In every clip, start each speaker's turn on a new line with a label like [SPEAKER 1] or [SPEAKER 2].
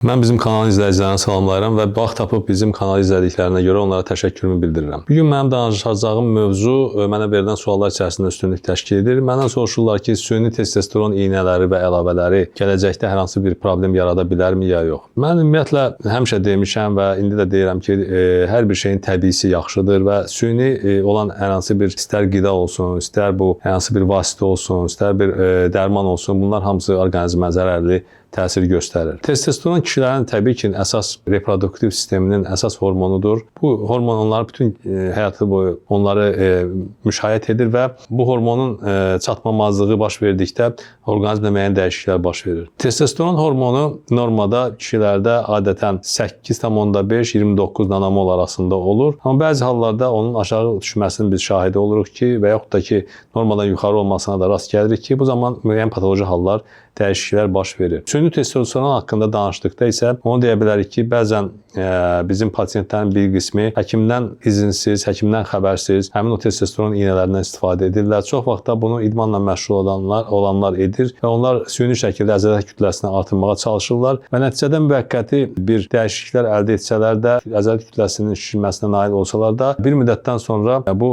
[SPEAKER 1] Mən bizim kanal izləyicilərini salamlayıram və vaxt tapıb bizim kanal izlədiklərinə görə onlara təşəkkürümü bildirirəm. Bugün mənim danışacağım mövzu mənə verilən suallar içərisində üstünlük təşkil edir. Məndən soruşurlar ki, süni testosteron iynələri və əlavələri gələcəkdə hər hansı bir problem yarada bilərmi ya yox? Mən ümumiyyətlə həmişə demişəm və indi də deyirəm ki, hər bir şeyin təbiisi yaxşıdır və süni olan hər hansı bir istər qida olsun, istər bu hər hansı bir vasitə olsun, istər bir dərman olsun, bunlar hamısı orqanizmə zərərli təsir göstərir. Testosteron kişilərin təbii ki, əsas reproduktiv sisteminin əsas hormonudur. Bu hormon onları bütün həyatı boyu onları müşayiət edir və bu hormonun çatmamazlığı baş verdikdə orqanizmdə müəyyən dəyişikliklər baş verir. Testosteron hormonu normada kişilərdə adətən 8,5-29 nanomol arasında olur. Amma bəzi hallarda onun aşağı düşməsinin biz şahidi oluruq ki, və yaxud da ki, normadan yuxarı olmasına da rast gəlirik ki, bu zaman müəyyən patoloji hallar, dəyişikliklər baş verir. Süni testosteron haqqında danışdıqda isə onu deyə bilərik ki, bəzən bizim pasientlərin bir qismi həkimdən izinsiz, həkimdən xəbərsiz həmin o testosteron iynələrindən istifadə edirlər. Çox vaxtda bunu idmanla məşğul olanlar edir və onlar süni şəkildə əzələ kütləsini artırmağa çalışırlar və nəticədə müvəqqəti bir dəyişikliklər əldə etsələr də, əzələ kütləsinin şişirməsinə nail olsalar da, bir müddətdən sonra bu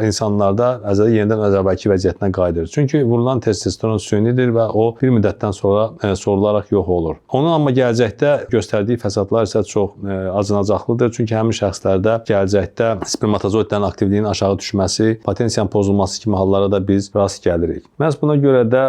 [SPEAKER 1] insanlarda əzələ yenidən əvvəlki vəziyyətinə qayıdır. Çünki vurulan testosteron sünidir və o bir müddətdən sonra sorularaq yox olur. Onun amma gələcəkdə göstərdiyi fəsadlar isə çox acınacaqlıdır. Çünki həmin şəxslərdə gələcəkdə spermatozoidlərin aktivliyinin aşağı düşməsi, potensiyanın pozulması kimi hallara da biz rast gəlirik. Məhz buna görə də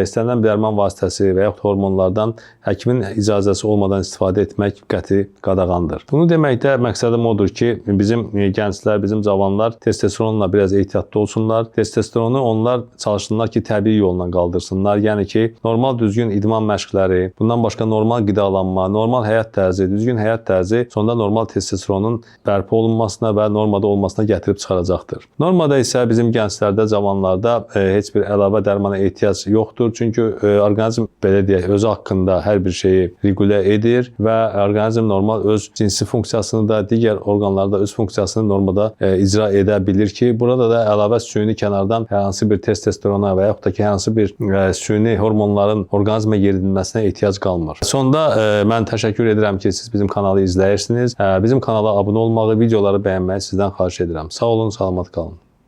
[SPEAKER 1] istənilən bir dərman vasitəsi və yaxud hormonlardan həkimin icazəsi olmadan istifadə etmək qəti qadağandır. Bunu deməkdə məqsədim odur ki, bizim gənclər, bizim cavanlar testosteronla biraz ehtiyatlı olsunlar. Testosteronu onlar çalışsınlar ki, təbii yolla qaldırsınlar. Yəni ki, normal düzgün idman məşqləri, bundan başqa normal qidalanma, normal həyat tərzi, düzgün həyat tərzi sonda normal testosteronun bərpa olunmasına və normada olmasına gətirib çıxaracaqdır. Normada isə bizim gənclərdə, cavanlarda heç bir əlavə dərmana ehtiyac yoxdur. Çünki orqanizm belə deyək, özü haqqında hər bir şeyi regulə edir və orqanizm normal öz cinsi funksiyasını da, digər orqanlarda öz funksiyasını normada icra edə bilir ki, burada da əlavə süni kənardan hər hansı bir testosterona və yaxud da ki, hər hansı bir süni hormonların orqanizmə yeridilməsinə ehtiyac qalmır. Sonda mən təşəkkür edirəm ki, siz bizim kanalı izləyirsiniz. Bizim kanala abunə olmağı, videoları bəyənməyi sizdən xahiş edirəm. Sağ olun, salamat qalın.